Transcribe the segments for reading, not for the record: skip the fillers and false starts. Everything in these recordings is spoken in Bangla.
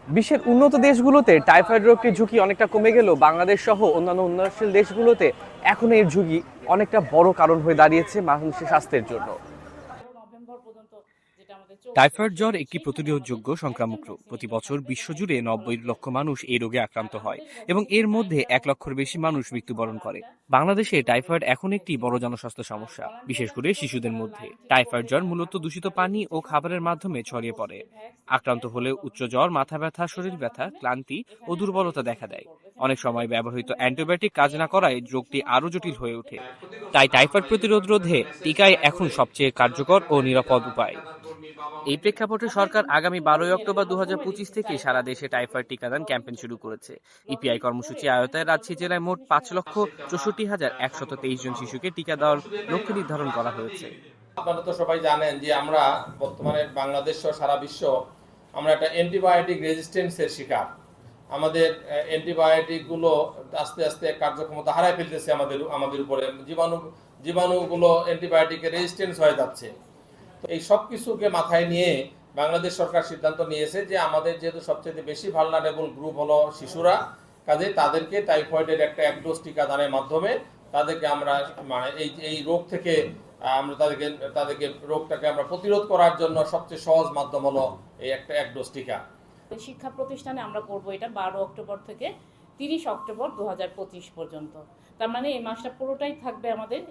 বিশ্বের উন্নত দেশগুলোতে টাইফয়েড রোগটির ঝুঁকি অনেকটা কমে গেলেও বাংলাদেশ সহ অন্যান্য উন্নয়নশীল দেশগুলোতে এখন এর ঝুঁকি অনেকটা বড় কারণ হয়ে দাঁড়িয়েছে মানুষের স্বাস্থ্যের জন্য। টাইফয়েড জ্বর একটি প্রতিরোধযোগ্য সংক্রামক রোগ। প্রতি বছর বিশ্বজুড়ে 90 লক্ষ মানুষ এই রোগে আক্রান্ত হয় এবং এর মধ্যে 1 লক্ষের বেশি মানুষ মৃত্যুবরণ করে। বাংলাদেশে টাইফয়েড এখন একটি বড় জনস্বাস্থ্য সমস্যা, বিশেষ করে শিশুদের মধ্যে। টাইফয়েড জ্বর মূলত দূষিত পানি ও খাবারের মাধ্যমে ছড়িয়ে পড়ে। আক্রান্ত হলে উচ্চ জ্বর, মাথা ব্যথা, শরীর ব্যথা, ক্লান্তি ও দুর্বলতা দেখা দেয়। অনেক সময় ব্যবহৃত অ্যান্টিবায়োটিক কাজ না করায় রোগটি আরও জটিল হয়ে ওঠে। তাই টাইফয়েড প্রতিরোধ রোধে টিকাই এখন সবচেয়ে কার্যকর ও নিরাপদ উপায়। এই প্রেক্ষাপটে সরকার আগামী 12 অক্টোবর 2025 থেকে সারা দেশে টাইফয়েড টিকাদান ক্যাম্পেইন শুরু করেছে। ইপিআই কর্মসূচি আওতায় রাজশাহী জেলায় মোট 5,64,123 জন শিশুকে টিকা দেওয়ার লক্ষ্য নির্ধারণ করা হয়েছে। আপনারা তো সবাই জানেন যে আমরা বর্তমানে বাংলাদেশ সহ সারা বিশ্ব আমরা একটা অ্যান্টিবায়োটিক রেজিস্ট্যান্সের শিকার। আমাদের অ্যান্টিবায়োটিকগুলো আস্তে আস্তে কার্যক্ষমতা হারায় ফেলতেছে আমাদের উপরে। জীবাণুগুলো অ্যান্টিবায়োটিকের রেজিস্ট্যান্স হয়ে যাচ্ছে। তো এই সব কিছুকে মাথায় নিয়ে বাংলাদেশ সরকার সিদ্ধান্ত নিয়েছে যে আমাদের যেহেতু সবচেয়ে বেশি ভালনারেবল গ্রুপ হলো শিশুরা, কাজে তাদেরকে টাইফয়েডের একটা এক ডোজ টিকা দানের মাধ্যমে তাদেরকে আমরা মানে এই রোগ থেকে আমরা তাদেরকে রোগটাকে আমরা প্রতিরোধ করার জন্য সবচেয়ে সহজ মাধ্যম হলো এই একটা এক ডোজ টিকা। শিক্ষা প্রতিষ্ঠানে আমরা করব এটা 12 অক্টোবর থেকে 30 অক্টোবর 2025 পর্যন্ত। তার মানে এই মাসটা পুরোটাই থাকবে আমাদের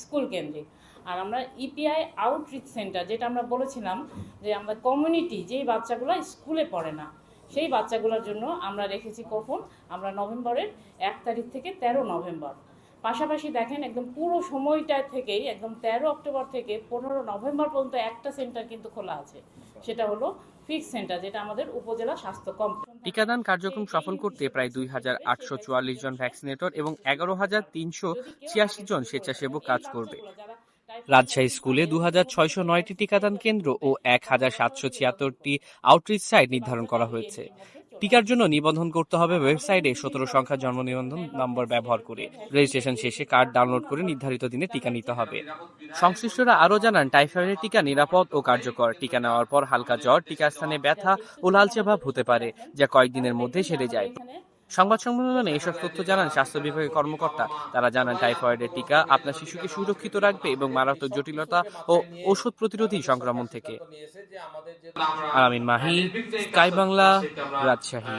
স্কুল কেন্দ্রিক। আর আমরা ইপিআই আউটরিচ সেন্টার, যেটা আমরা বলেছিলাম যে আমরা কমিউনিটি যেই বাচ্চাগুলো স্কুলে পড়ে না সেই বাচ্চাগুলোর জন্য আমরা রেখেছি কখন আমরা নভেম্বরের 1 তারিখ থেকে 13 নভেম্বর। পাশাপাশি দেখেন একদম পুরো সময়টা থেকেই একদম 13 অক্টোবর থেকে 15 নভেম্বর পর্যন্ত একটা সেন্টার কিন্তু খোলা আছে, সেটা হলো ফিক্স সেন্টার, যেটা আমাদের উপজেলা স্বাস্থ্য কমপ্লেক্স। টিকাদান কার্যক্রম সফল করতে প্রায় 2,844 জন ভ্যাকসিনেটর এবং 11,386 জন স্বেচ্ছাসেবক কাজ করবে। রাজশাহী স্কুলে 2,609টি টিকাদান কেন্দ্র ও 1,776টি আউটরিচ সাইট নির্ধারণ করা হয়েছে। টিকার জন্য নিবন্ধন করতে হবে ওয়েবসাইটে 17 সংখ্যা জন্ম নিবন্ধন নম্বর ব্যবহার করে। রেজিস্ট্রেশন শেষে কার্ড ডাউনলোড করে নির্ধারিত দিনে টিকা নিতে হবে। সংশ্লিষ্টরা আরও জানান, টাইফয়েডের টিকা নিরাপদ ও কার্যকর। টিকা নেওয়ার পর হালকা জ্বর, টিকার স্থানে ব্যথা ও লালচে ভাব হতে পারে, যা কয়েকদিনের মধ্যে সেরে যায়। সংবাদ সম্মেলনে এসব তথ্য জানান স্বাস্থ্য বিভাগের কর্মকর্তা। তারা জানান, টাইফয়েডের টিকা আপনার শিশুকে সুরক্ষিত রাখবে এবং মারাত্মক জটিলতা ও ওষুধ প্রতিরোধী সংক্রমণ থেকে। আলামিন মাহি, স্কাই বাংলা, রাজশাহী।